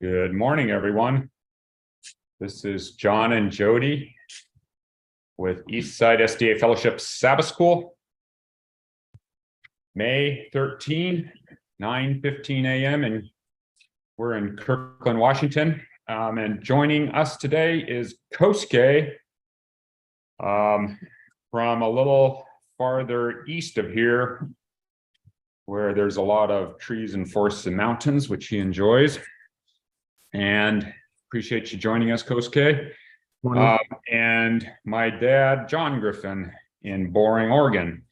Good morning, everyone. This is John and Jody with Eastside SDA Fellowship Sabbath School. May 13, 9:15 a.m. and we're in Kirkland, Washington. And joining us today is Kosuke from a little farther east of here, where there's a lot of trees and forests and mountains, which he enjoys. And appreciate you joining us, Kosuke. And my dad, John Griffin, in Boring, Oregon,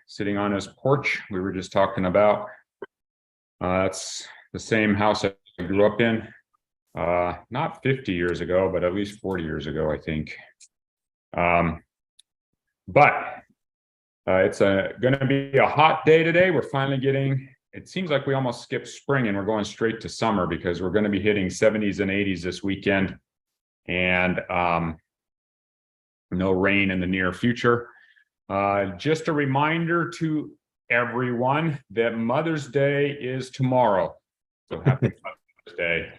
sitting on his porch. We were just talking about, that's the same house I grew up in, not 50 years ago, but at least 40 years ago, I think. It's going to be a hot day today. We're finally getting, it seems like we almost skipped spring and we're going straight to summer, because we're going to be hitting 70s and 80s this weekend, and no rain in the near future. Just a reminder to everyone that Mother's Day is tomorrow. So happy Mother's Day.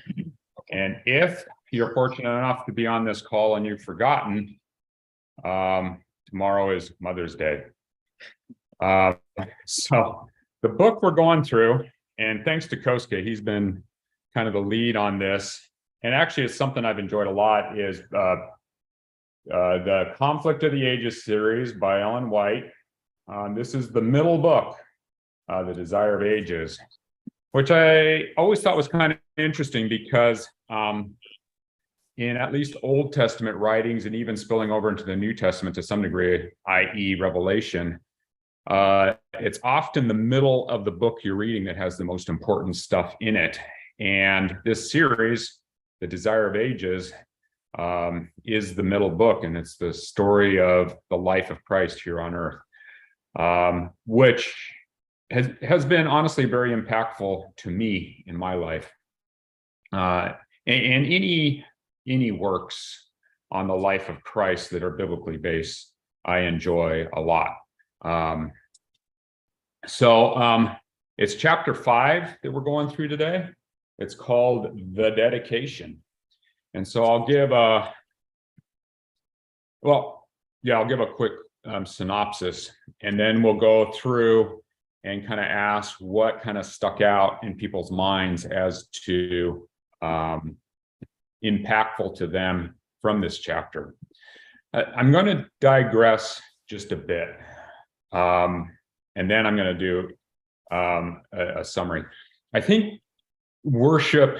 And if you're fortunate enough to be on this call and you've forgotten, tomorrow is Mother's Day. So the book we're going through, and thanks to Kosuke, he's been kind of the lead on this, and actually it's something I've enjoyed a lot, is the Conflict of the Ages series by Ellen White. This is the middle book, The Desire of Ages, which I always thought was kind of interesting, because in at least Old Testament writings, and even spilling over into the New Testament to some degree, i.e. Revelation, it's often the middle of the book you're reading that has the most important stuff in it. And this series, The Desire of Ages, is the middle book, and it's the story of the life of Christ here on earth, which has been honestly very impactful to me in my life. And any works on the life of Christ that are biblically based, I enjoy a lot. It's chapter 5 that we're going through today. It's called The Dedication. And so I'll give a quick synopsis, and then we'll go through and kind of ask what kind of stuck out in people's minds as to impactful to them from this chapter. I'm going to digress just a bit, and then I'm going to do a summary. I think worship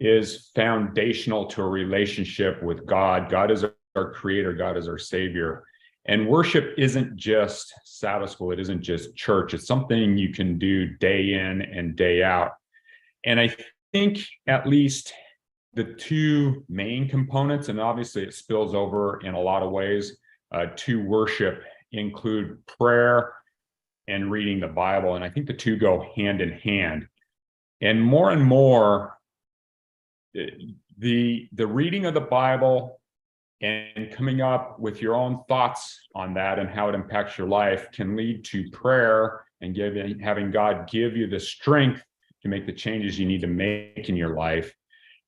is foundational to a relationship with God. God is our creator, God is our savior. And worship isn't just Sabbath school, it isn't just church. It's something you can do day in and day out. And I think at least the two main components, and obviously it spills over in a lot of ways, to worship include prayer and reading the Bible. And I think the two go hand in hand. And more, the reading of the Bible and coming up with your own thoughts on that and how it impacts your life can lead to prayer and having God give you the strength to make the changes you need to make in your life.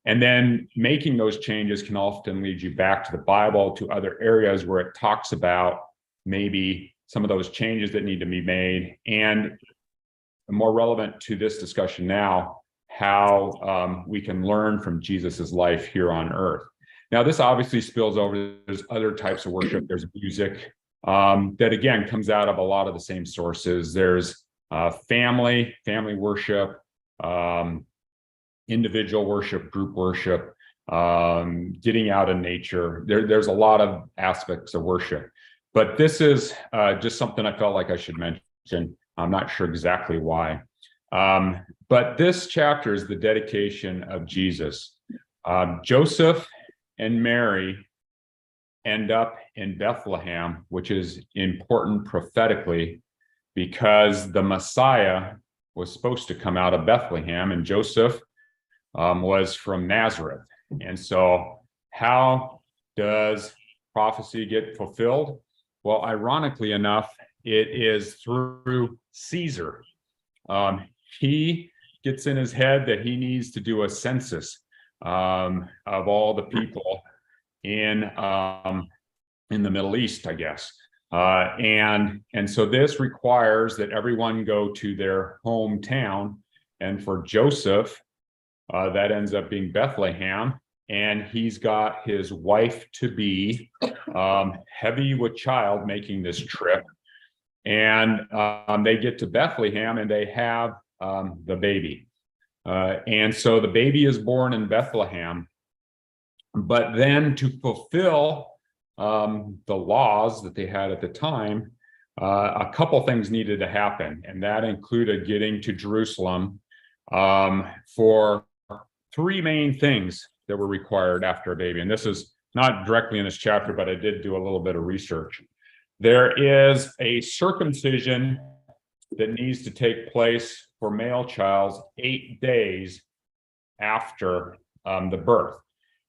And then making those changes can often lead you back to the Bible, to other areas where it talks about maybe some of those changes that need to be made. And more relevant to this discussion now, how we can learn from Jesus's life here on earth. Now, this obviously spills over. There's other types of worship. There's music that, again, comes out of a lot of the same sources. There's family worship, individual worship, group worship, getting out in nature. There's a lot of aspects of worship. But this is just something I felt like I should mention. I'm not sure exactly why. But this chapter is the dedication of Jesus. Joseph and Mary end up in Bethlehem, which is important prophetically, because the Messiah was supposed to come out of Bethlehem, and Joseph was from Nazareth. And so how does prophecy get fulfilled? Well, ironically enough, it is through Caesar. He gets in his head that he needs to do a census of all the people in the Middle East, I guess. And so this requires that everyone go to their hometown. And for Joseph, that ends up being Bethlehem. And he's got his wife-to-be, heavy with child, making this trip. And they get to Bethlehem and they have the baby. And so the baby is born in Bethlehem. But then to fulfill the laws that they had at the time, a couple things needed to happen. And that included getting to Jerusalem for three main things that were required after a baby. And this is not directly in this chapter, but I did do a little bit of research. There is a circumcision that needs to take place for male child 8 days after the birth.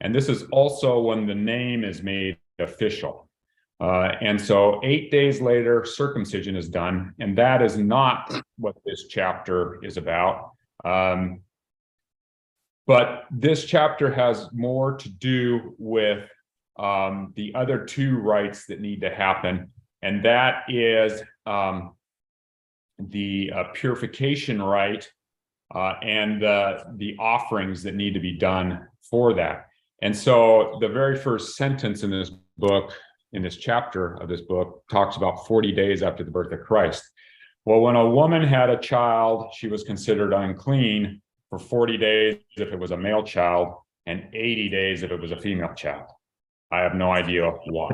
And this is also when the name is made official. And so 8 days later, circumcision is done. And that is not what this chapter is about. But this chapter has more to do with the other two rites that need to happen. And that is the purification rite and the offerings that need to be done for that. And so the very first sentence in this book, in this chapter of this book, talks about 40 days after the birth of Christ. Well, when a woman had a child, she was considered unclean for 40 days if it was a male child and 80 days if it was a female child. I have no idea why.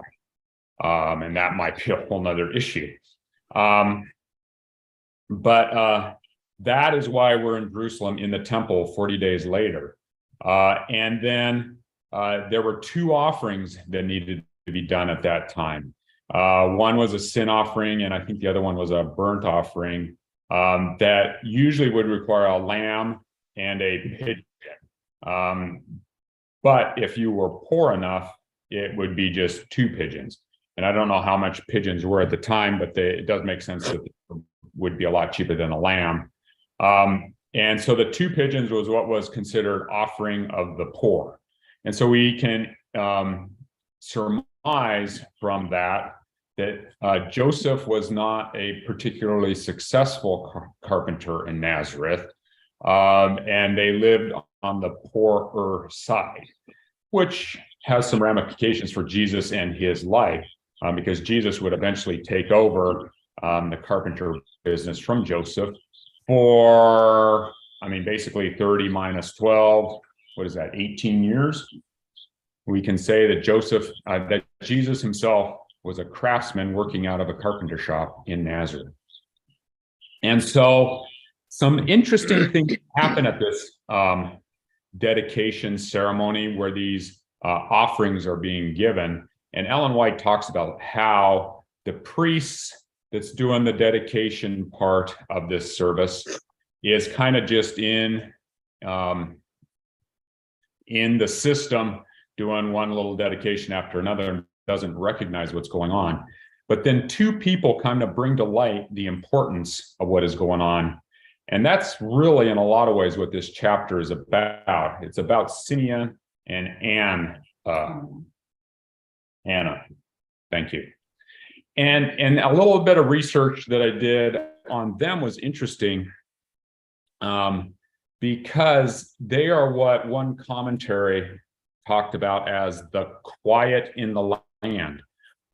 And that might be a whole nother issue. But that is why we're in Jerusalem in the temple 40 days later. And then there were two offerings that needed to be done at that time. One was a sin offering, and I think the other one was a burnt offering that usually would require a lamb and a pigeon. But if you were poor enough, it would be just 2 pigeons. And I don't know how much pigeons were at the time, but it does make sense that it would be a lot cheaper than a lamb. And so the 2 pigeons was what was considered offering of the poor. And so we can surmise from that Joseph was not a particularly successful carpenter in Nazareth, and they lived on the poorer side, which has some ramifications for Jesus and his life, because Jesus would eventually take over the carpenter business from Joseph for, basically 30 minus 12, what is that, 18 years? We can say that that Jesus himself was a craftsman working out of a carpenter shop in Nazareth. And so some interesting things happen at this dedication ceremony where these offerings are being given. And Ellen White talks about how the priest that's doing the dedication part of this service is kind of just in the system, doing one little dedication after another and doesn't recognize what's going on. But then 2 people kind of bring to light the importance of what is going on. And that's really, in a lot of ways, what this chapter is about. It's about Simeon and Anna. Thank you. And a little bit of research that I did on them was interesting, because they are what one commentary talked about as the quiet in the land.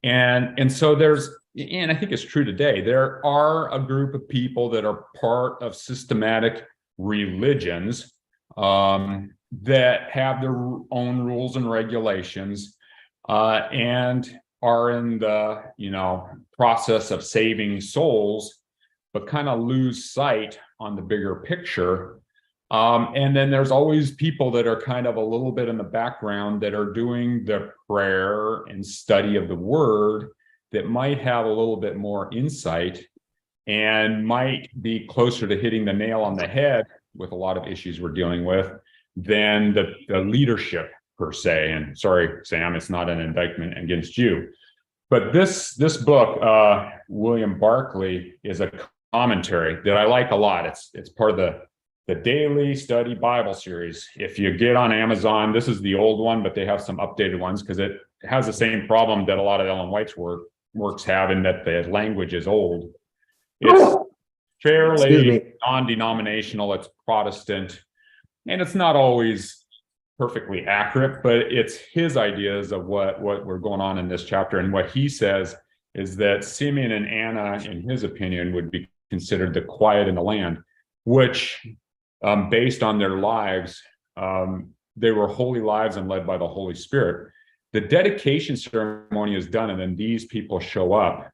And so and I think it's true today, there are a group of people that are part of systematic religions that have their own rules and regulations and are in the process of saving souls, but kind of lose sight on the bigger picture. And then there's always people that are kind of a little bit in the background that are doing the prayer and study of the word that might have a little bit more insight and might be closer to hitting the nail on the head with a lot of issues we're dealing with than the leadership per se. And sorry, Sam, it's not an indictment against you. But this book, William Barclay, is a commentary that I like a lot. It's part of the the Daily Study Bible series. If you get on Amazon, this is the old one, but they have some updated ones because it has the same problem that a lot of Ellen White's works have, in that the language is old. It's fairly non-denominational, it's Protestant, and it's not always perfectly accurate, but it's his ideas of what we're going on in this chapter. And what he says is that Simeon and Anna, in his opinion, would be considered the quiet in the land, which, based on their lives, they were holy lives and led by the Holy Spirit. The dedication ceremony is done, and then these people show up,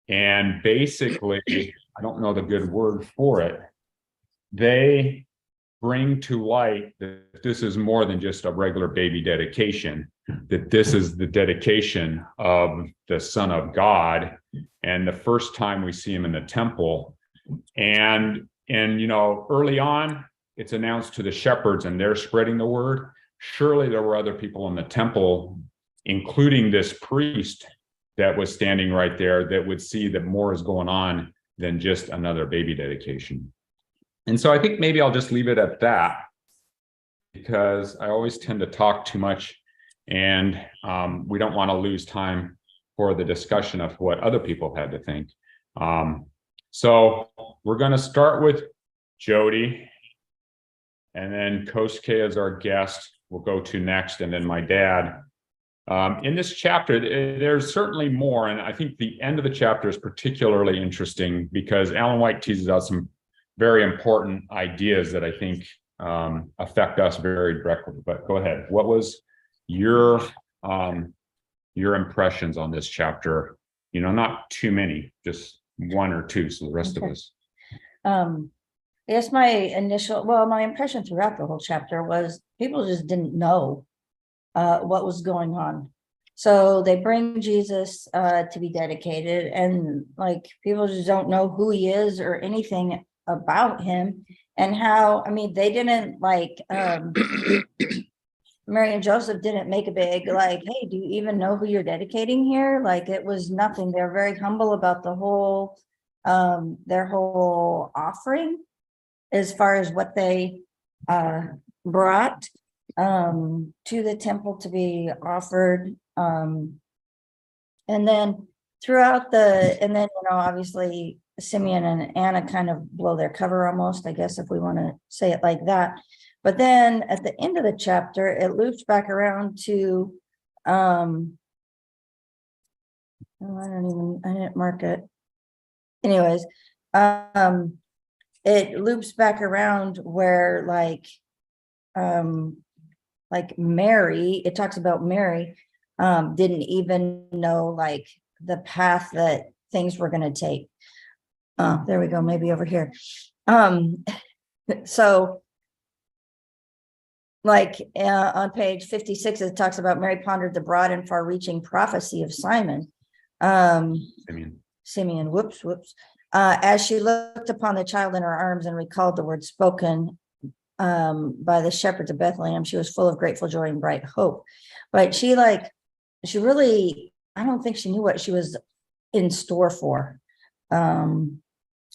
and basically, I don't know the good word for it, they bring to light that this is more than just a regular baby dedication, that this is the dedication of the Son of God, and the first time we see him in the temple. And early on, it's announced to the shepherds, and they're spreading the word. Surely there were other people in the temple, including this priest that was standing right there, that would see that more is going on than just another baby dedication. And so I think maybe I'll just leave it at that, because I always tend to talk too much, and we don't want to lose time for the discussion of what other people had to think. So we're going to start with Jody, and then Kosuke as our guest we'll go to next, and then my dad. In this chapter, there's certainly more, and I think the end of the chapter is particularly interesting because Ellen White teases out some very important ideas that I think affect us very directly. But go ahead. What was your impressions on this chapter? Not too many, just one or two, so the rest of us. I guess my impression throughout the whole chapter was people just didn't know what was going on. So they bring Jesus to be dedicated, and people just don't know who he is or anything about him, and how, they didn't Mary and Joseph didn't make a big hey, do you even know who you're dedicating here? It was nothing. They're very humble about the whole their whole offering, as far as what they brought to the temple to be offered. And then obviously Simeon and Anna kind of blow their cover almost, I guess, if we want to say it like that. But then at the end of the chapter, it loops back around to I didn't mark it. Anyways, it loops back around where Mary, it talks about Mary didn't even know the path that things were going to take. There we go, maybe over here. So on page 56, it talks about Mary pondered the broad and far-reaching prophecy of Simeon. Simeon, whoops. As she looked upon the child in her arms and recalled the words spoken by the shepherds of Bethlehem, she was full of grateful joy and bright hope. But she really, I don't think she knew what she was in store for.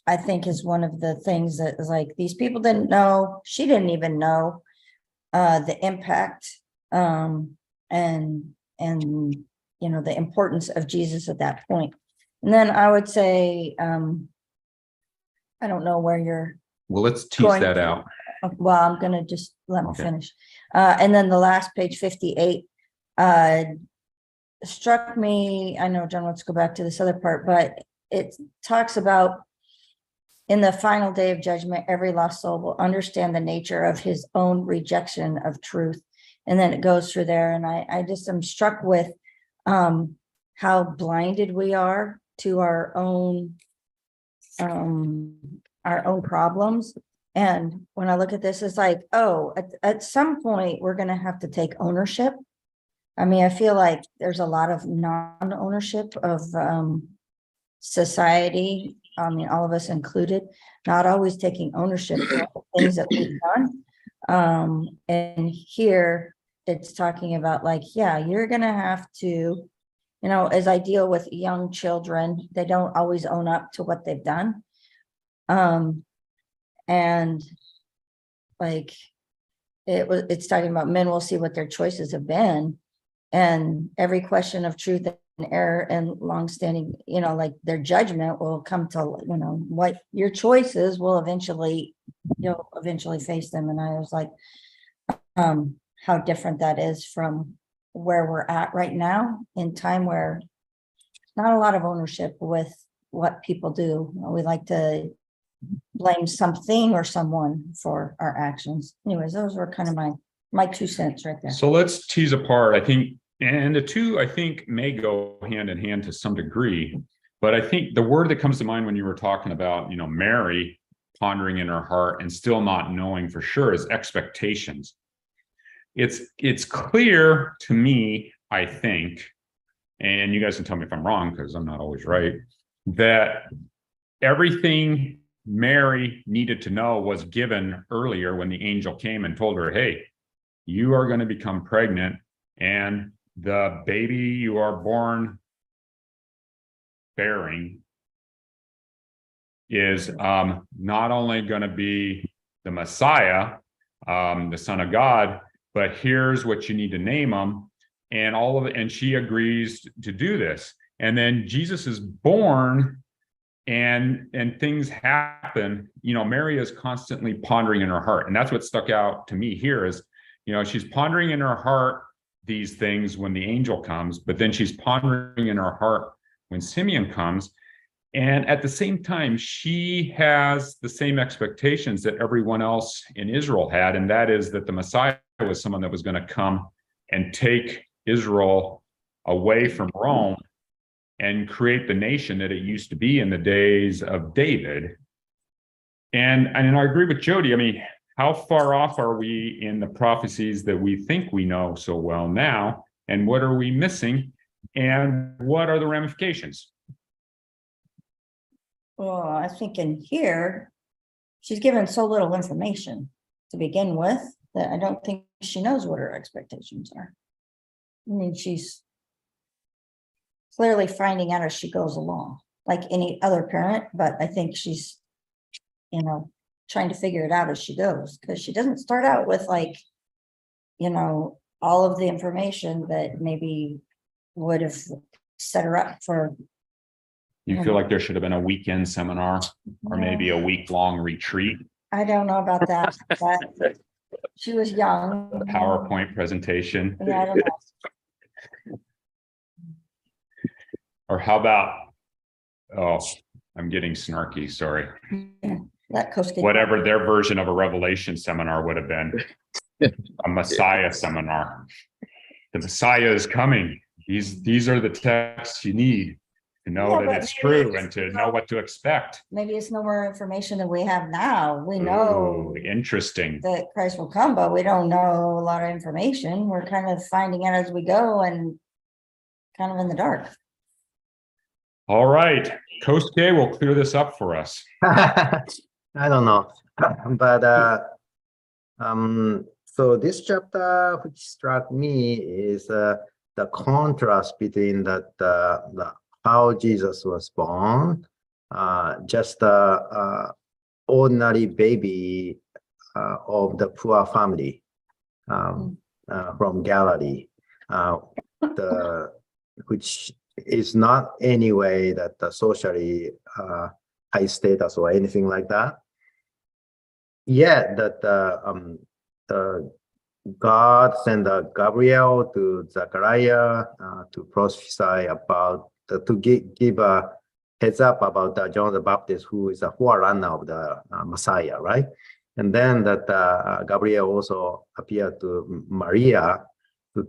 I think is one of the things that is these people didn't know. She didn't even know the impact and the importance of Jesus at that point. And then I would say, I don't know where you're. Well, let's tease that out. Well, I'm going to just let me finish. And then the last page 58 struck me. I know John wants to go back to this other part, but it talks about in the final day of judgment, every lost soul will understand the nature of his own rejection of truth. And then it goes through there. And I just am struck with how blinded we are to our own problems. And when I look at this, it's at some point we're going to have to take ownership. I feel like there's a lot of non-ownership of society. All of us included, not always taking ownership of the things that we've done. And here it's talking about you're going to have to, as I deal with young children, they don't always own up to what they've done. And like it's talking about men will see what their choices have been, and every question of truth and error and longstanding, like their judgment will come to, what your choices will eventually, you'll eventually face them. And I was like, how different that is from where we're at right now in time, where not a lot of ownership with what people do. We like to blame something or someone for our actions. Anyways, those were kind of my 2 cents right there. So let's tease apart, I think, and the two, I think, may go hand in hand to some degree. But I think the word that comes to mind when you were talking about, Mary pondering in her heart and still not knowing for sure is expectations. It's clear to me, I think, and you guys can tell me if I'm wrong because I'm not always right, that everything Mary needed to know was given earlier when the angel came and told her, hey, you are going to become pregnant, and the baby you are born bearing is not only going to be the Messiah, the Son of God, but here's what you need to name him, and all of it. And she agrees to do this. And then Jesus is born, and things happen. Mary is constantly pondering in her heart, and that's what stuck out to me here is, she's pondering in her heart these things when the angel comes, but then she's pondering in her heart when Simeon comes. And at the same time, she has the same expectations that everyone else in Israel had, and that is that the Messiah was someone that was going to come and take Israel away from Rome and create the nation that it used to be in the days of David. And I agree with Jody. I mean, how far off are we in the prophecies that we think we know so well now? And what are we missing? And what are the ramifications? Well, I think in here, she's given so little information to begin with that I don't think she knows what her expectations are. I mean, she's clearly finding out as she goes along, like any other parent, but I think she's, trying to figure it out as she goes, because she doesn't start out with all of the information that maybe would have set her up for. You feel like there should have been a weekend seminar or maybe a week-long retreat? I don't know about that, but she was young. A PowerPoint presentation? Yeah, I don't know. Or how about, I'm getting snarky, sorry. That Coach did. Whatever their version of a Revelation seminar would have been, a Messiah seminar. The Messiah is coming. These are the texts you need to know that it's true and to know what to expect. Maybe it's no more information than we have now. We know interesting that Christ will come, but we don't know a lot of information. We're kind of finding out as we go and kind of in the dark. All right, Coach K will clear this up for us. I don't know, but so this chapter which struck me is the contrast between the how Jesus was born, just ordinary baby of the poor family from Galilee, which is not anyway that socially high status or anything like that. Yet that God sent Gabriel to Zechariah to prophesy about, to give a heads up about John the Baptist, who is a forerunner of the Messiah, right? And then that Gabriel also appeared to Maria to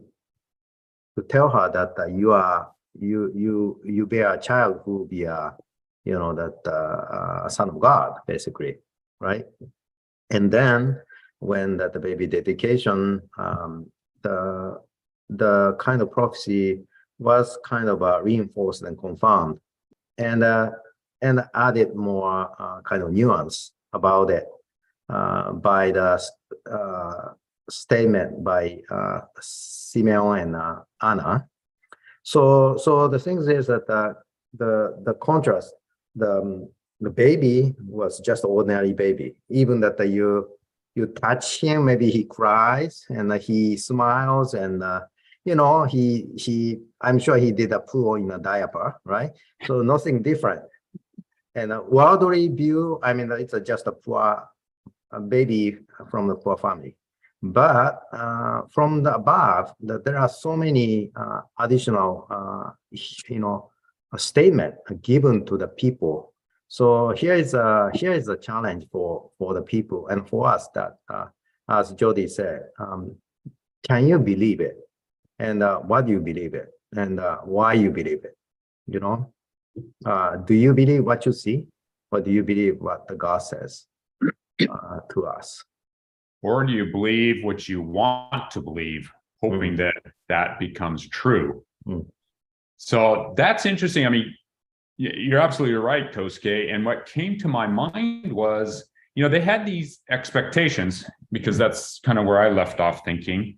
tell her that you bear a child who will be a son of God, basically, right? And then when the baby dedication, the kind of prophecy was kind of reinforced and confirmed, and added more kind of nuance about it by the statement by Simeon and Anna. So the thing is that the contrast, the baby was just an ordinary baby, even that you touch him, maybe he cries and he smiles, and I'm sure he did a poo in a diaper, right? So nothing different. And a worldly view, I mean, it's just a baby from the poor family. But from the above, there are so many additional, a statement given to the people. So here is a challenge for the people and for us, that as Jody said, can you believe it? And what do you believe it? And why you believe it? Do you believe what you see, or do you believe what the God says to us? Or do you believe what you want to believe, hoping that that becomes true? So that's interesting. I mean, you're absolutely right, Kosuke. And what came to my mind was, they had these expectations, because that's kind of where I left off thinking.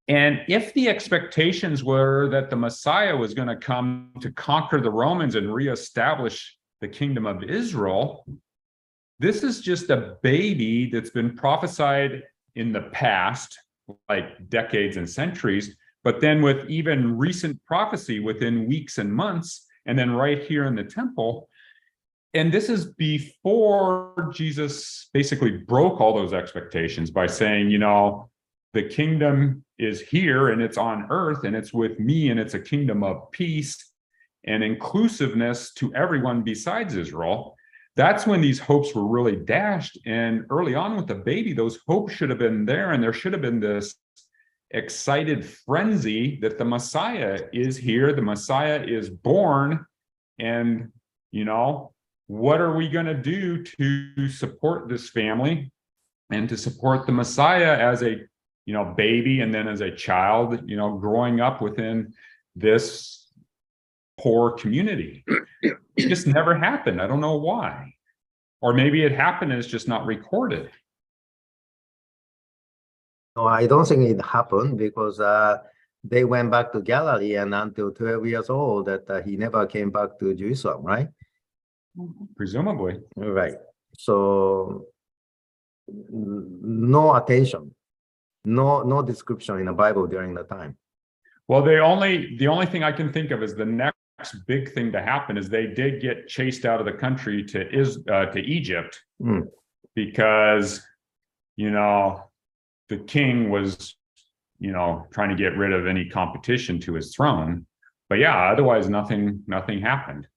And if the expectations were that the Messiah was going to come to conquer the Romans and reestablish the kingdom of Israel, this is just a baby that's been prophesied in the past, like decades and centuries, but then with even recent prophecy within weeks and months, and then right here in the temple. And this is before Jesus basically broke all those expectations by saying, the kingdom is here and it's on earth and it's with me, and it's a kingdom of peace and inclusiveness to everyone besides Israel. That's when these hopes were really dashed. And early on with the baby, those hopes should have been there, and there should have been this excited frenzy that the Messiah is here, the Messiah is born, and what are we going to do to support this family and to support the Messiah as a baby, and then as a child, growing up within this poor community. It just never happened. I don't know why. Or maybe it happened and it's just not recorded. No, I don't think it happened, because they went back to Galilee, and until 12 years old, that he never came back to Jerusalem, right? Presumably. Right. So no attention, no description in the Bible during the time. Well, the only thing I can think of is the next big thing to happen is they did get chased out of the country to Egypt, because the king was trying to get rid of any competition to his throne. But yeah, otherwise nothing happened.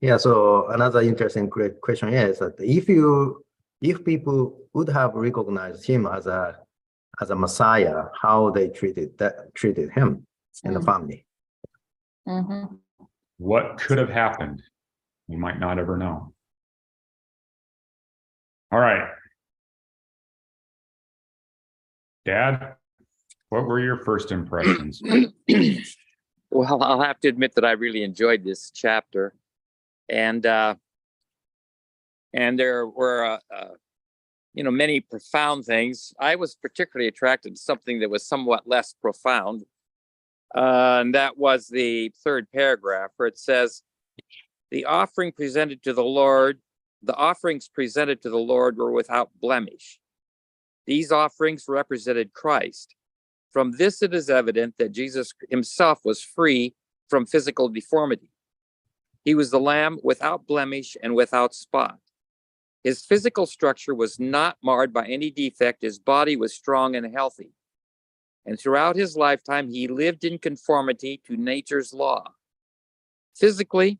Yeah. So another interesting question is that if people would have recognized him as a Messiah, how they treated him and the family. What could have happened? We might not ever know. All right. Dad, what were your first impressions? Well, I'll have to admit that I really enjoyed this chapter, and there were many profound things. I was particularly attracted to something that was somewhat less profound, and that was the third paragraph, where it says, the offerings presented to the Lord were without blemish. These offerings represented Christ. From this, it is evident that Jesus himself was free from physical deformity. He was the Lamb without blemish and without spot. His physical structure was not marred by any defect. His body was strong and healthy. And throughout his lifetime, he lived in conformity to nature's law. Physically,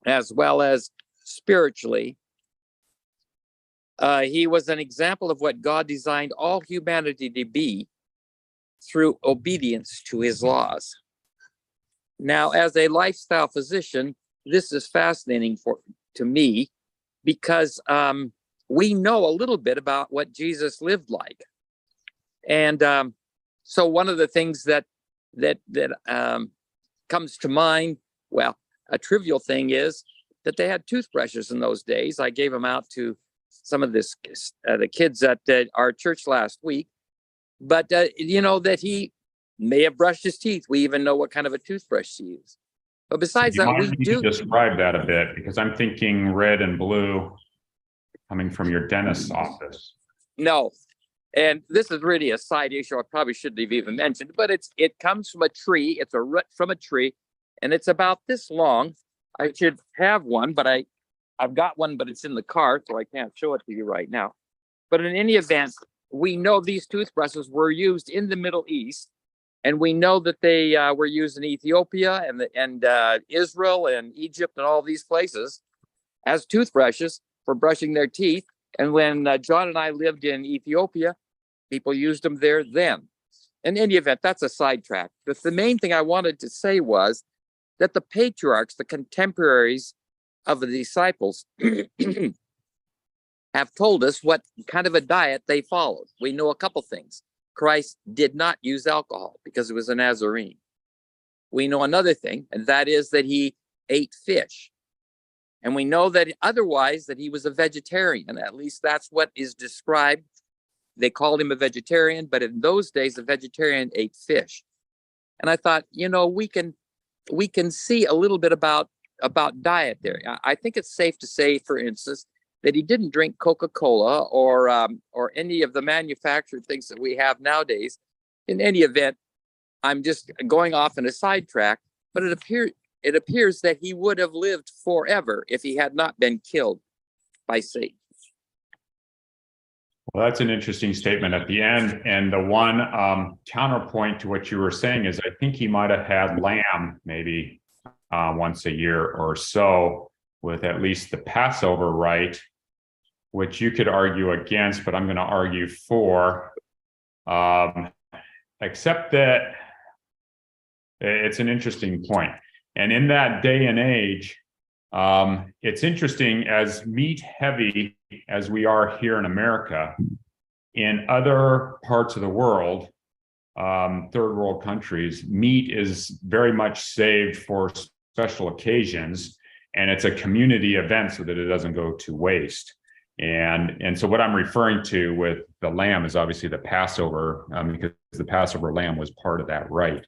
as well as spiritually, he was an example of what God designed all humanity to be through obedience to his laws. Now, as a lifestyle physician, this is fascinating to me, because we know a little bit about what Jesus lived like. And so one of the things that comes to mind, well, a trivial thing is that they had toothbrushes in those days. I gave them out to some of the kids at our church last week. But, that he may have brushed his teeth. We even know what kind of a toothbrush to use. But besides that, we do describe that a bit, because I'm thinking red and blue coming from your dentist's office. No. And this is really a side issue I probably shouldn't have even mentioned, but it comes from a tree. It's a root from a tree, and it's about this long. I should have one, but I've got one, but it's in the car, so I can't show it to you right now. But in any event, we know these toothbrushes were used in the Middle East, and we know that they were used in Ethiopia and Israel and Egypt and all these places as toothbrushes for brushing their teeth. And when John and I lived in Ethiopia, people used them there then. In any event, that's a sidetrack. But the main thing I wanted to say was that the patriarchs, the contemporaries of the disciples, have told us what kind of a diet they followed. We know a couple things. Christ did not use alcohol because he was a Nazarene. We know another thing, and that is that he ate fish. And we know that otherwise that he was a vegetarian. At least that's what is described. They called him a vegetarian, but in those days, a vegetarian ate fish. And I thought, we can see a little bit about diet there. I think it's safe to say, for instance, that he didn't drink Coca-Cola or any of the manufactured things that we have nowadays. In any event, I'm just going off in a sidetrack, but it appears that he would have lived forever if he had not been killed by Satan. Well, that's an interesting statement at the end. And the one counterpoint to what you were saying is I think he might have had lamb maybe once a year or so, with at least the Passover rite, which you could argue against, but I'm going to argue for, except that it's an interesting point. And in that day and age, it's interesting, as meat heavy as we are here in America, in other parts of the world, third world countries, meat is very much saved for special occasions, and it's a community event so that it doesn't go to waste. And so what I'm referring to with the lamb is obviously the Passover, because the Passover lamb was part of that rite.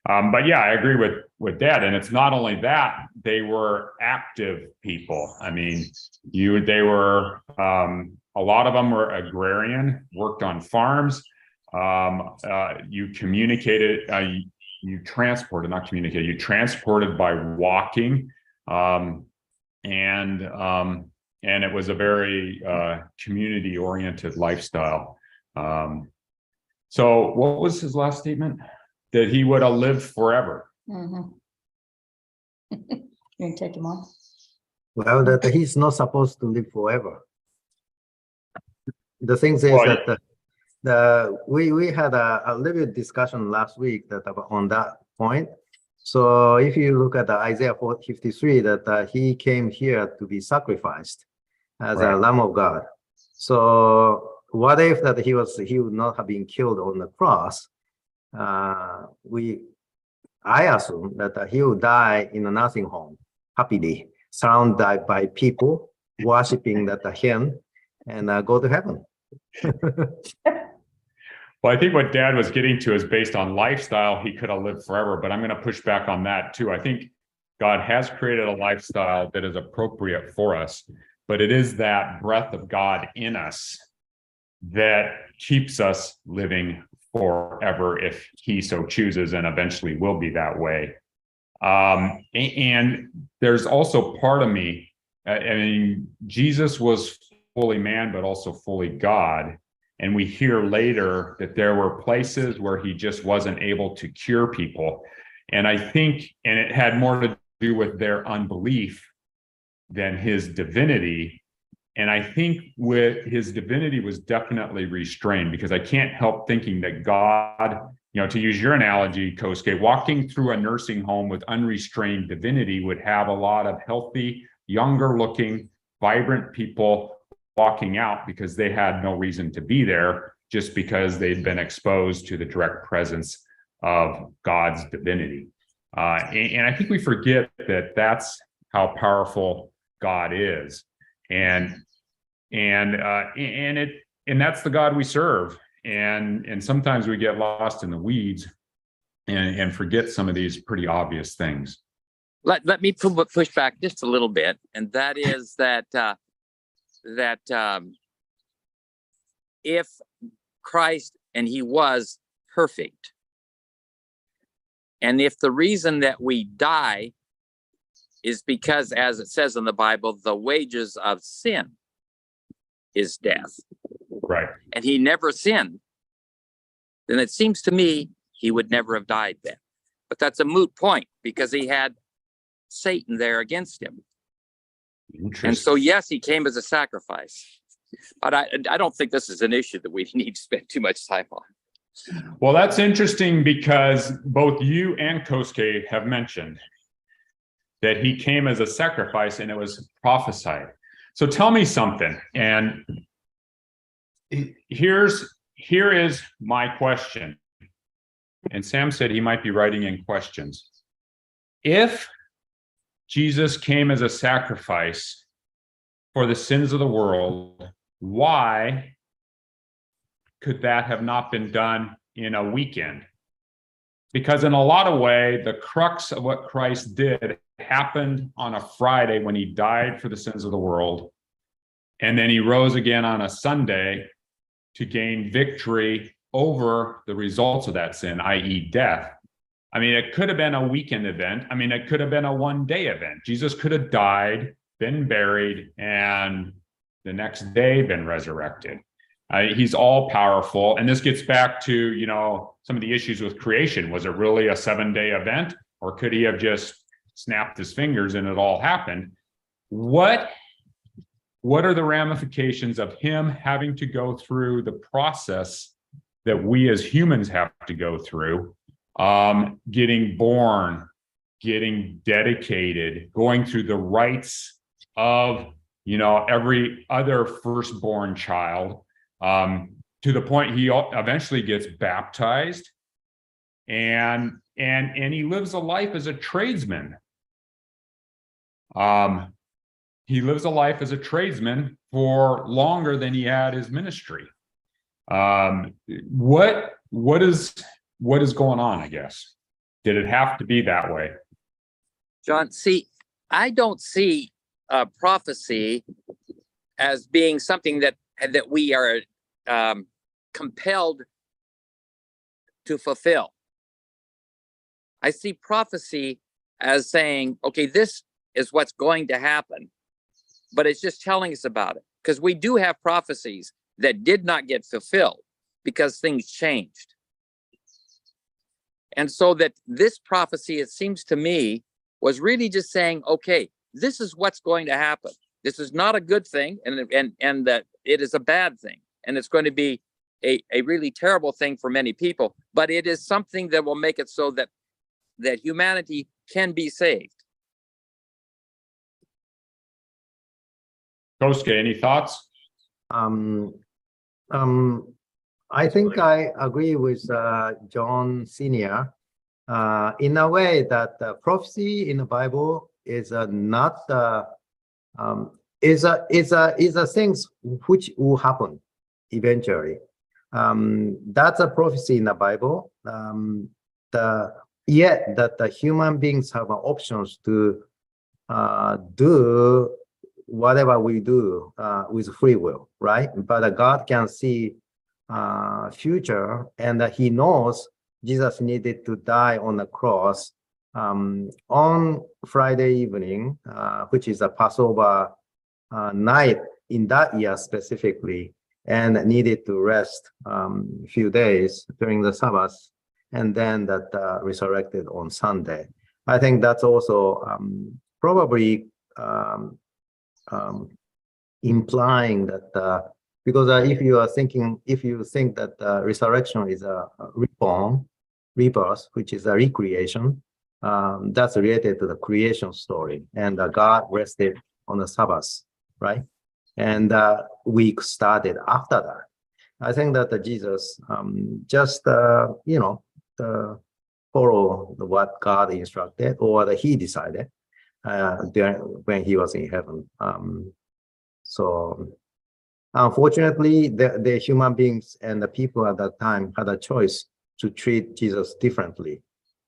But yeah, I agree with Dad. And it's not only that, they were active people. I mean, they were, a lot of them were agrarian, worked on farms. You communicated, you transported by walking. And it was a very community-oriented lifestyle. So what was his last statement? That he would have lived forever. Mm-hmm. You gonna take him on? Well, that he's not supposed to live forever. The thing is that we had a little bit discussion last week on that point. So if you look at Isaiah 53, that he came here to be sacrificed as a Lamb of God. So what if that he would not have been killed on the cross? I assume that he will die in a nursing home, happily, surrounded by people worshiping him, and go to heaven. Well, I think what Dad was getting to is based on lifestyle, he could have lived forever, but I'm going to push back on that too. I think God has created a lifestyle that is appropriate for us, but it is that breath of God in us that keeps us living forever if he so chooses, and eventually will be that way. And there's also part of me, I mean, Jesus was fully man, but also fully God. And we hear later that there were places where he just wasn't able to cure people. And I think, and it had more to do with their unbelief than his divinity. And I think with his divinity was definitely restrained, because I can't help thinking that God, to use your analogy, Kosuke, walking through a nursing home with unrestrained divinity would have a lot of healthy, younger looking, vibrant people walking out because they had no reason to be there, just because they'd been exposed to the direct presence of God's divinity. And I think we forget that that's how powerful God is. And that's the God we serve. And sometimes we get lost in the weeds and forget some of these pretty obvious things. Let me push back just a little bit, and that is that if Christ, and he was perfect, and if the reason that we die is because, as it says in the Bible, the wages of sin is death, Right. and he never sinned, then it seems to me he would never have died then. But that's a moot point because he had Satan there against him. And so, yes, he came as a sacrifice. But I don't think this is an issue that we need to spend too much time on. Well, that's interesting because both you and Kosuke have mentioned that he came as a sacrifice and it was prophesied. So tell me something. And here is my question. And Sam said he might be writing in questions. If Jesus came as a sacrifice for the sins of the world, why could that have not been done in a weekend? Because in a lot of ways, the crux of what Christ did happened on a Friday when he died for the sins of the world. And then he rose again on a Sunday to gain victory over the results of that sin, i.e. death. I mean, it could have been a weekend event. I mean, it could have been a one-day event. Jesus could have died, been buried, and the next day been resurrected. He's all powerful. And this gets back to, you know, some of the issues with creation. Was it really a 7-day event, or could he have just snapped his fingers and it all happened? What are the ramifications of him having to go through the process that we as humans have to go through? Getting born, getting dedicated, going through the rites of, you know, every other firstborn child, to the point he eventually gets baptized, and he lives a life as a tradesman. He lives a life as a tradesman for longer than he had his ministry. What is going on, I guess? Did it have to be that way? John, see, I don't see prophecy as being something that we are compelled to fulfill. I see prophecy as saying, okay, this is what's going to happen, but it's just telling us about it. Because we do have prophecies that did not get fulfilled because things changed. And so that this prophecy, it seems to me, was really just saying, okay, this is what's going to happen. This is not a good thing, and that it is a bad thing. And it's going to be a really terrible thing for many people, but it is something that will make it so that humanity can be saved. Kosuke, any thoughts? I think I agree with John Senior in a way that prophecy in the Bible is not is a things which will happen eventually. That's a prophecy in the Bible. Yet that the human beings have options to do whatever we do with free will, right? But God can see future, and he knows Jesus needed to die on the cross on Friday evening, which is a Passover night in that year specifically, and needed to rest a few days during the Sabbath, and then that resurrected on Sunday. I think that's also probably implying that because if you think that resurrection is a rebirth, which is a recreation, that's related to the creation story, and God rested on the Sabbath, right? And week started after that. I think that Jesus just follow what God instructed or that he decided when he was in heaven. So unfortunately, the human beings and the people at that time had a choice to treat Jesus differently.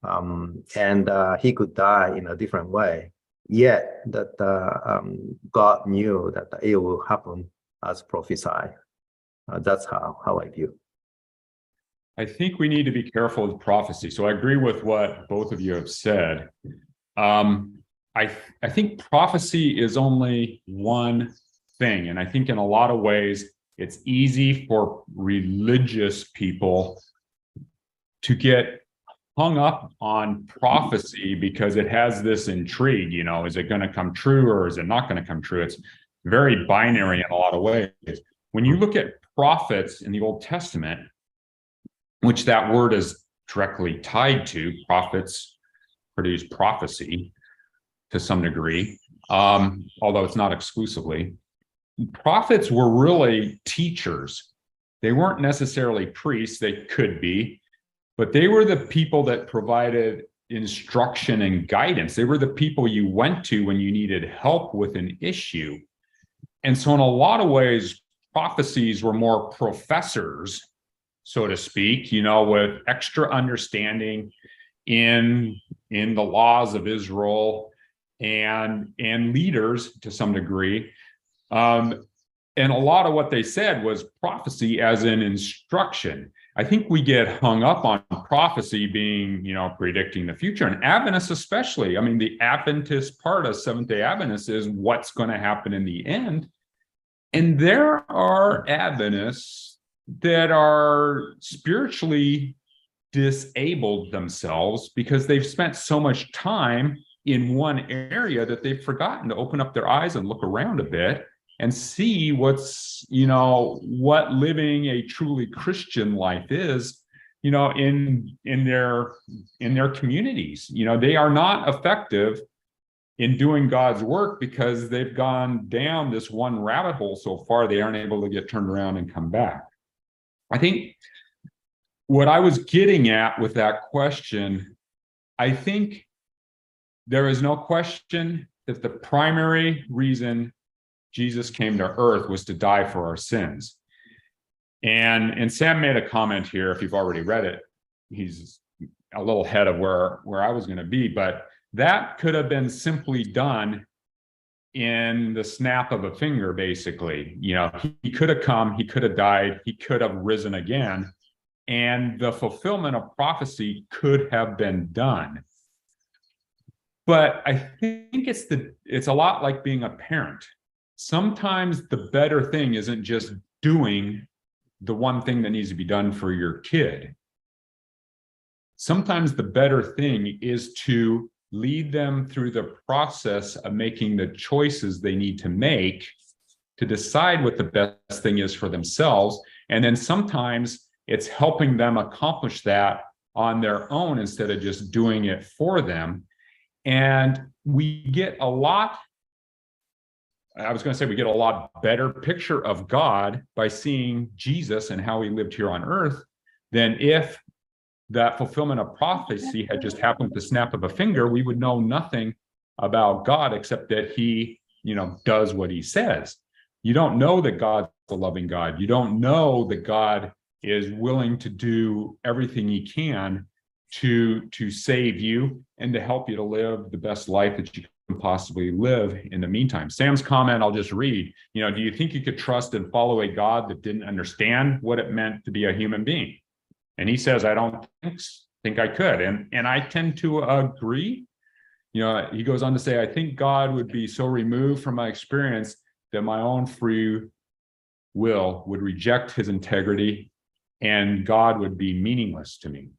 And he could die in a different way. Yet that God knew that it will happen as prophesied. That's how I view. I think we need to be careful with prophecy. So I agree with what both of you have said. I think prophecy is only one thing. And I think in a lot of ways, it's easy for religious people to get hung up on prophecy because it has this intrigue, is it going to come true or is it not going to come true? It's very binary in a lot of ways. When you look at prophets in the Old Testament, which that word is directly tied to, prophets produce prophecy to some degree, although it's not exclusively. Prophets were really teachers. They weren't necessarily priests, they could be, but they were the people that provided instruction and guidance. They were the people you went to when you needed help with an issue. And so in a lot of ways, prophecies were more professors, so to speak, with extra understanding in the laws of Israel and leaders to some degree. And a lot of what they said was prophecy as in instruction. I think we get hung up on prophecy being, predicting the future, and Adventists especially. I mean, the Adventist part of Seventh-day Adventists is what's going to happen in the end. And there are Adventists that are spiritually disabled themselves because they've spent so much time in one area that they've forgotten to open up their eyes and look around a bit and see what's, what living a truly Christian life is, in their communities. They are not effective in doing God's work because they've gone down this one rabbit hole so far, they aren't able to get turned around and come back. I think what I was getting at with that question, I think there is no question that the primary reason Jesus came to earth was to die for our sins. And Sam made a comment here, if you've already read it, he's a little ahead of where I was going to be, but that could have been simply done in the snap of a finger, basically. He could have come, he could have died, he could have risen again, and the fulfillment of prophecy could have been done. But I think it's a lot like being a parent. Sometimes the better thing isn't just doing the one thing that needs to be done for your kid. Sometimes the better thing is to lead them through the process of making the choices they need to make to decide what the best thing is for themselves. And then sometimes it's helping them accomplish that on their own instead of just doing it for them. And we get a lot better picture of God by seeing Jesus and how he lived here on earth than if that fulfillment of prophecy had just happened with the snap of a finger. We would know nothing about God except that he, does what he says. You don't know that God's a loving God. You don't know that God is willing to do everything he can to save you and to help you to live the best life that you can possibly live in the meantime. Sam's comment, I'll just read, do you think you could trust and follow a God that didn't understand what it meant to be a human being? And he says, I don't think I could. And I tend to agree. He goes on to say, I think God would be so removed from my experience that my own free will would reject his integrity and God would be meaningless to me.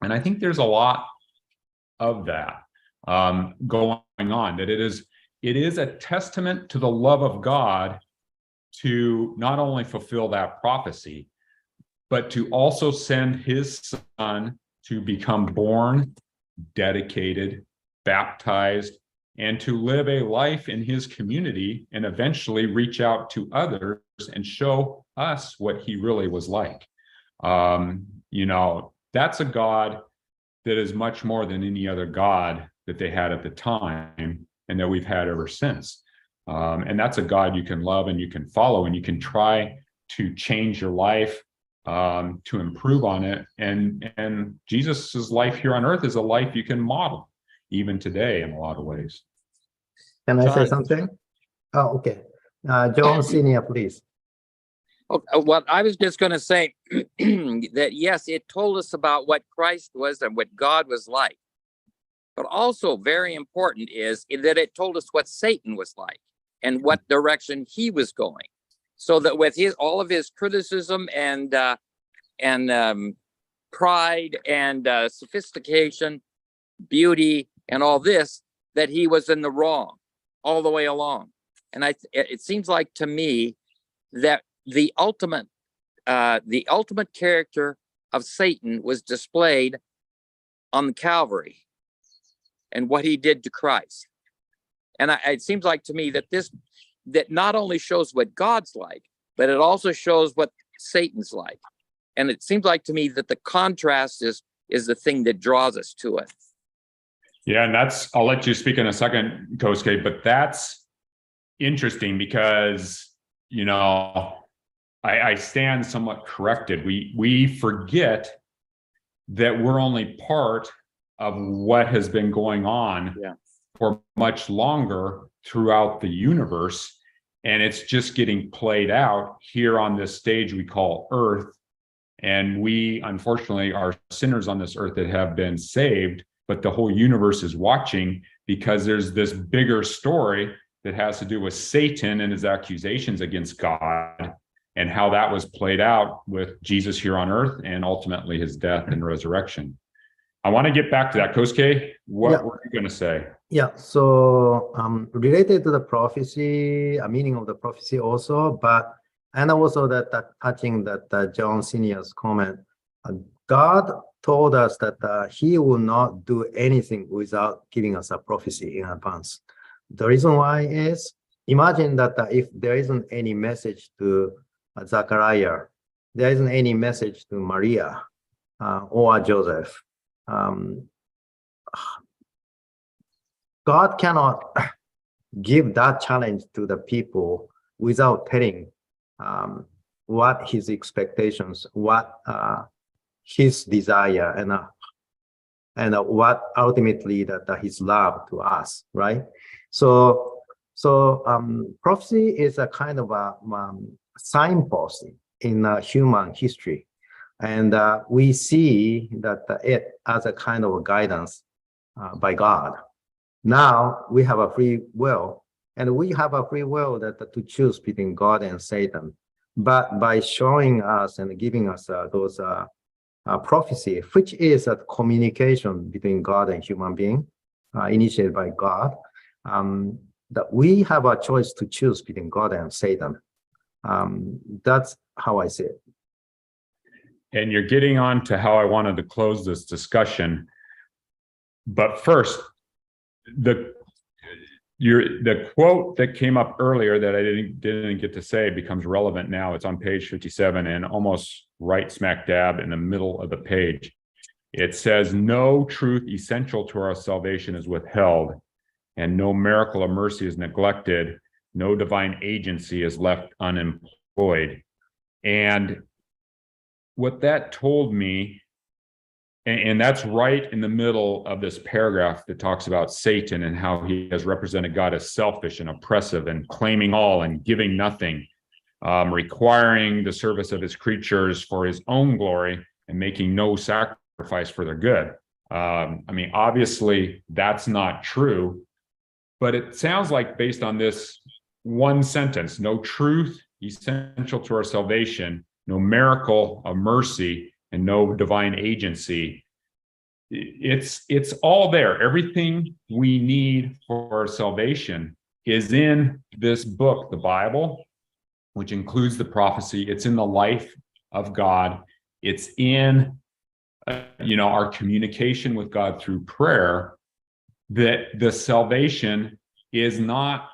And I think there's a lot of that going on, that it is a testament to the love of God to not only fulfill that prophecy, but to also send his son to become born, dedicated, baptized, and to live a life in his community and eventually reach out to others and show us what he really was like. That's a God that is much more than any other God that they had at the time and that we've had ever since. And that's a God you can love and you can follow and you can try to change your life to improve on it. And Jesus's life here on earth is a life you can model even today in a lot of ways. Can I say John. something? Oh, okay. John Senior, please. What I was just going to say that yes, it told us about what Christ was and what God was like. But also very important is that it told us what Satan was like and what direction he was going. So that with all of his criticism and pride and sophistication, beauty, and all this, that he was in the wrong all the way along. And it seems like to me that the ultimate character of Satan was displayed on the Calvary and what he did to Christ. And it seems like to me that that not only shows what God's like, but it also shows what Satan's like. And it seems like to me that the contrast is the thing that draws us to it. Yeah, and I'll let you speak in a second, Kosuke, but that's interesting because, I stand somewhat corrected. We forget that we're only part of what has been going on for much longer throughout the universe. And it's just getting played out here on this stage we call Earth. And we, unfortunately, are sinners on this earth that have been saved, but the whole universe is watching because there's this bigger story that has to do with Satan and his accusations against God and how that was played out with Jesus here on earth and ultimately his death and resurrection. I want to get back to that. Kosuke, what were you going to say? Yeah, so related to the prophecy, a meaning of the prophecy also, and also that touching that John Senior's comment, God told us that he will not do anything without giving us a prophecy in advance. The reason why is, imagine that if there isn't any message to Zachariah, there isn't any message to Maria or Joseph. God cannot give that challenge to the people without telling what his expectations, what his desire, and what ultimately that his love to us, right? So prophecy is a kind of a signpost in human history, and we see that it as a kind of a guidance by God. Now we have a free will, and we have a free will that to choose between God and Satan. But by showing us and giving us those prophecy, which is a communication between God and human being, initiated by God, that we have a choice to choose between God and Satan. That's how I see it. And you're getting on to how I wanted to close this discussion. But first, the quote that came up earlier that I didn't get to say becomes relevant now. It's on page 57 and almost right smack dab in the middle of the page. It says, "No truth essential to our salvation is withheld, and no miracle or mercy is neglected. No divine agency is left unemployed." And what that told me, and that's right in the middle of this paragraph that talks about Satan and how he has represented God as selfish and oppressive and claiming all and giving nothing, requiring the service of his creatures for his own glory and making no sacrifice for their good. Obviously that's not true, but it sounds like based on this one sentence, no truth essential to our salvation, no miracle of mercy, and no divine agency. It's all there. Everything we need for our salvation is in this book, the Bible, which includes the prophecy. It's in the life of God. It's in our communication with God through prayer, that the salvation is not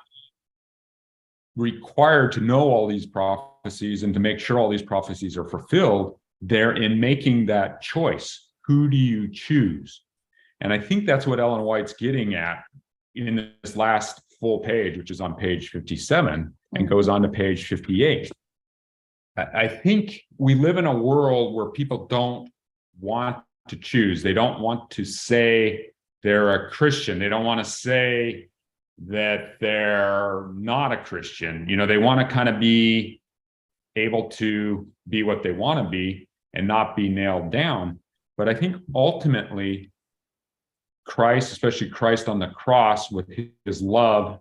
required to know all these prophecies and to make sure all these prophecies are fulfilled. They're in making that choice. Who do you choose? And I think that's what Ellen White's getting at in this last full page, which is on page 57 and goes on to page 58. I think we live in a world where people don't want to choose. They don't want to say they're a Christian. They don't want to say that they're not a Christian. They want to kind of be able to be what they want to be and not be nailed down. But I think ultimately, Christ, especially Christ on the cross with his love,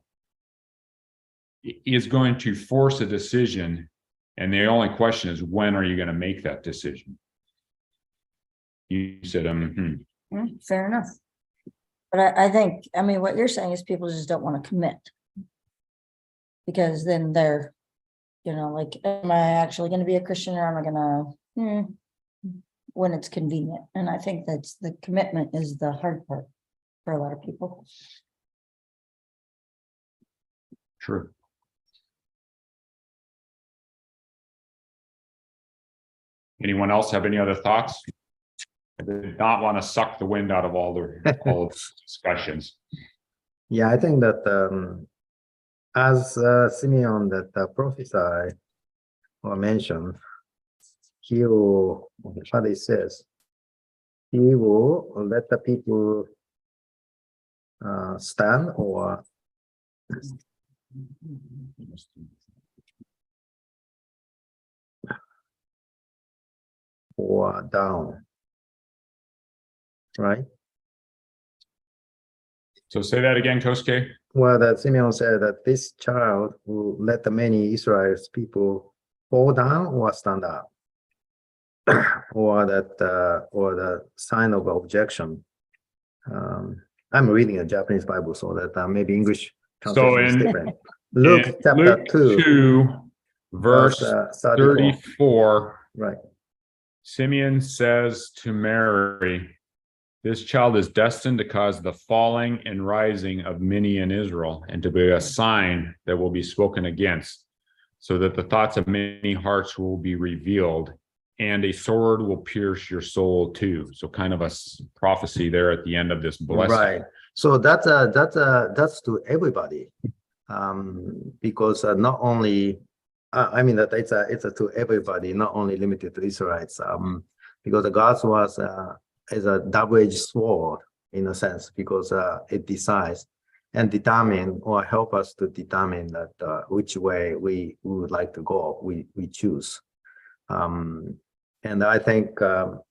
is going to force a decision. And the only question is, when are you going to make that decision? You said, Fair enough. But I think, I mean, what you're saying is people just don't want to commit. Because then they're, like, am I actually going to be a Christian, or am I going to, when it's convenient? And I think that's the commitment is the hard part for a lot of people. True. Anyone else have any other thoughts? I did not want to suck the wind out of all the discussions. Yeah, I think that as Simeon that prophesied or mentioned, he will, what he says, he will let the people stand or down, right? So say that again, Kosuke. Well, that Simeon said that this child will let the many Israel's people fall down or stand up, or the sign of objection. I'm reading a Japanese Bible, so that maybe English translation is different. Luke chapter 2, verse 34. Right. Simeon says to Mary, this child is destined to cause the falling and rising of many in Israel, and to be a sign that will be spoken against, so that the thoughts of many hearts will be revealed, and a sword will pierce your soul too. So kind of a prophecy there at the end of this blessing. Right. So that's to everybody, because not only, I mean that it's a to everybody, not only limited to Israelites, because the God was is a double-edged sword in a sense, because it decides and determine or help us to determine that which way we would like to go. We choose, and I think the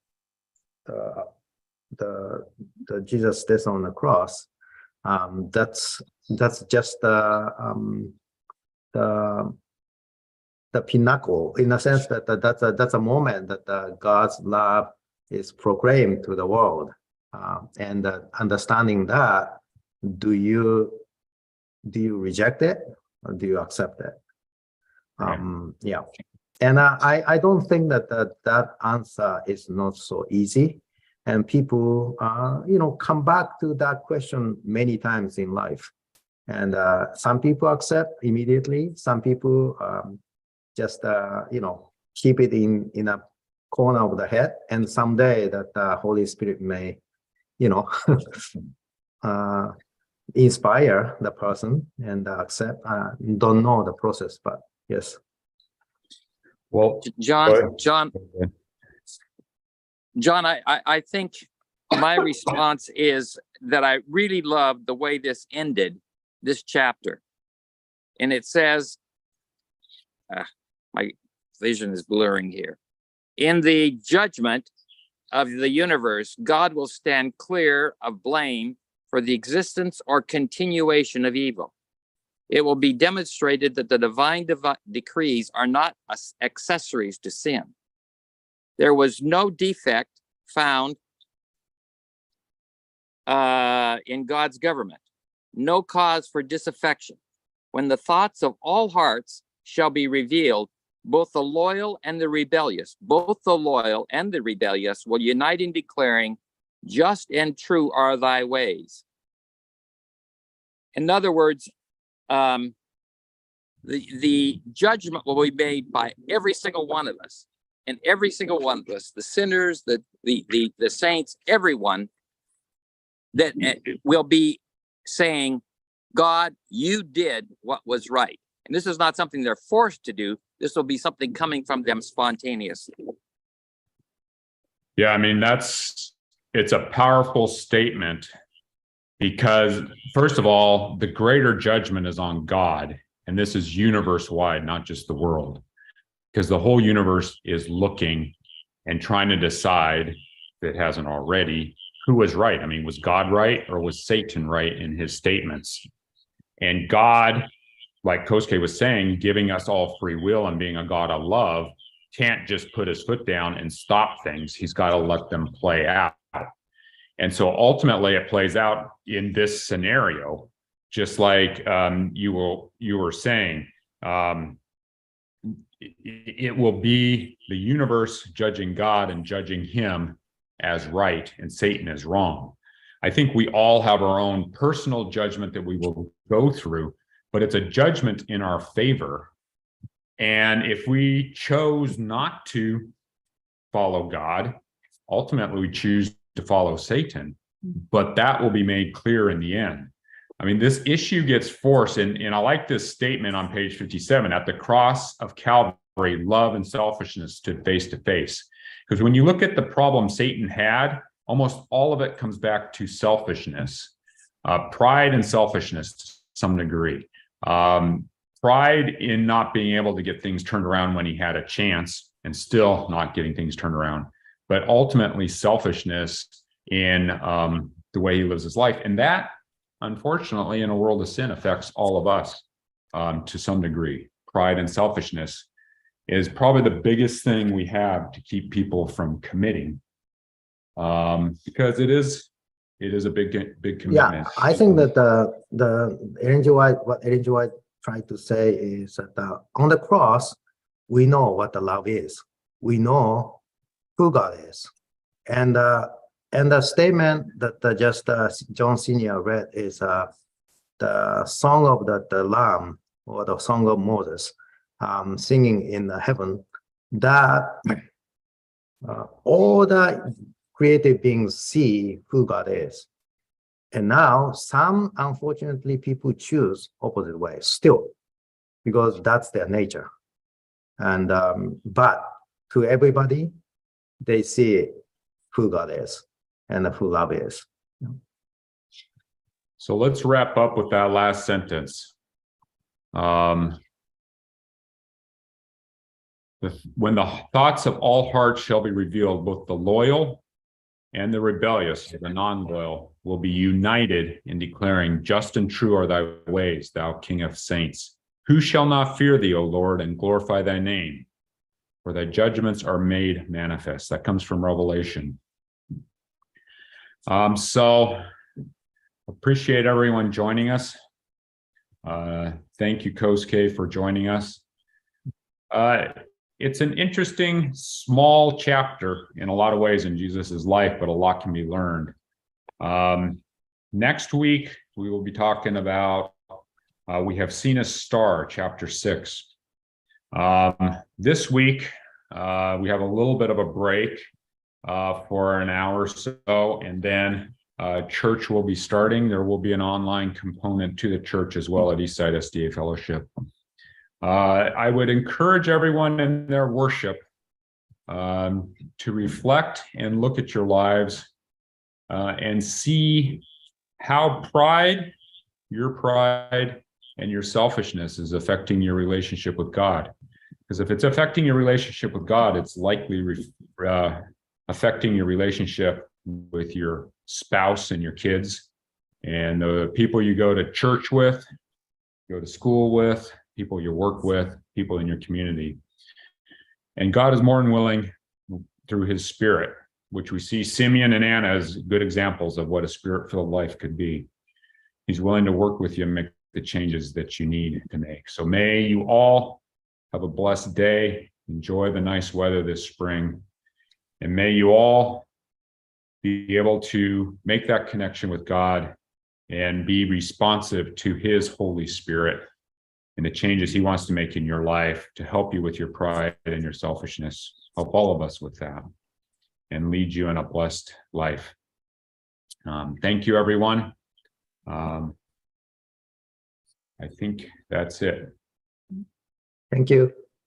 Jesus death on the cross, that's just the pinnacle, in a sense that that's a moment that God's love is proclaimed to the world, and understanding that, do you reject it or do you accept it? Yeah, and I don't think that answer is not so easy, and people come back to that question many times in life, and some people accept immediately, some people just keep it in a corner of the head, and someday that the Holy Spirit may inspire the person and accept. Don't know the process, but yes. Well, John, I think my response is that I really love the way this ended, this chapter. And it says, my vision is blurring here. In the judgment of the universe, God will stand clear of blame for the existence or continuation of evil. It will be demonstrated that the divine decrees are not accessories to sin. There was no defect found in God's government, no cause for disaffection. When the thoughts of all hearts shall be revealed, both the loyal and the rebellious will unite in declaring, just and true are thy ways. In other words, the judgment will be made by every single one of us, and every single one of us, the sinners, the saints, everyone, that will be saying, God, you did what was right. And this is not something they're forced to do. This will be something coming from them spontaneously. yeah, I mean, it's a powerful statement, because first of all, the greater judgment is on God, and this is universe wide, not just the world. because the whole universe is looking and trying to decide, if it hasn't already, who was right. I mean, was God right or was Satan right in his statements? And God, like Kosuke was saying, giving us all free will and being a God of love, can't just put his foot down and stop things. He's got to let them play out. And so ultimately it plays out in this scenario, just like you were saying. It will be the universe judging God and judging him as right and Satan as wrong. I think we all have our own personal judgment that we will go through, but it's a judgment in our favor. And if we chose not to follow God, ultimately we choose to follow Satan, but that will be made clear in the end. I mean, this issue gets forced, and I like this statement on page 57, at the cross of Calvary, love and selfishness stood face to face. Because when you look at the problem Satan had, almost all of it comes back to selfishness, pride and selfishness to some degree. Pride in not being able to get things turned around when he had a chance and still not getting things turned around, but ultimately selfishness in the way he lives his life. And that, unfortunately, in a world of sin, affects all of us to some degree. Pride and selfishness is probably the biggest thing we have to keep people from committing, because it is a big commitment. Yeah, I think that the Ellen G. White, what Ellen G. White tried to say is that on the cross, we know what the love is. We know who God is, and the statement that just John Senior read is the song of the Lamb, or the song of Moses, singing in heaven, that all the created beings see who God is. And now some, unfortunately, people choose opposite ways still, because that's their nature. And but to everybody, they see who God is and who love is. So let's wrap up with that last sentence. When the thoughts of all hearts shall be revealed, both the loyal and the rebellious, the non-loyal, will be united in declaring, just and true are thy ways, thou King of saints. Who shall not fear thee, O Lord, and glorify thy name? For thy judgments are made manifest. That comes from Revelation. So appreciate everyone joining us. Thank you, Kosuke, for joining us. It's an interesting, small chapter in a lot of ways in Jesus's life, but a lot can be learned. Next week, we will be talking about We Have Seen a Star, chapter 6. This week, we have a little bit of a break for an hour or so, and then church will be starting. There will be an online component to the church as well at Eastside SDA Fellowship. I would encourage everyone in their worship to reflect and look at your lives and see how your pride and your selfishness is affecting your relationship with God. Because if it's affecting your relationship with God, it's likely affecting your relationship with your spouse and your kids and the people you go to church with, go to school with, people you work with, people in your community. And God is more than willing, through his Spirit, which we see Simeon and Anna as good examples of what a Spirit-filled life could be. He's willing to work with you and make the changes that you need to make. So may you all have a blessed day. Enjoy the nice weather this spring. And may you all be able to make that connection with God and be responsive to his Holy Spirit and the changes he wants to make in your life to help you with your pride and your selfishness. Help all of us with that and lead you in a blessed life. Thank you, everyone. I think that's it. Thank you.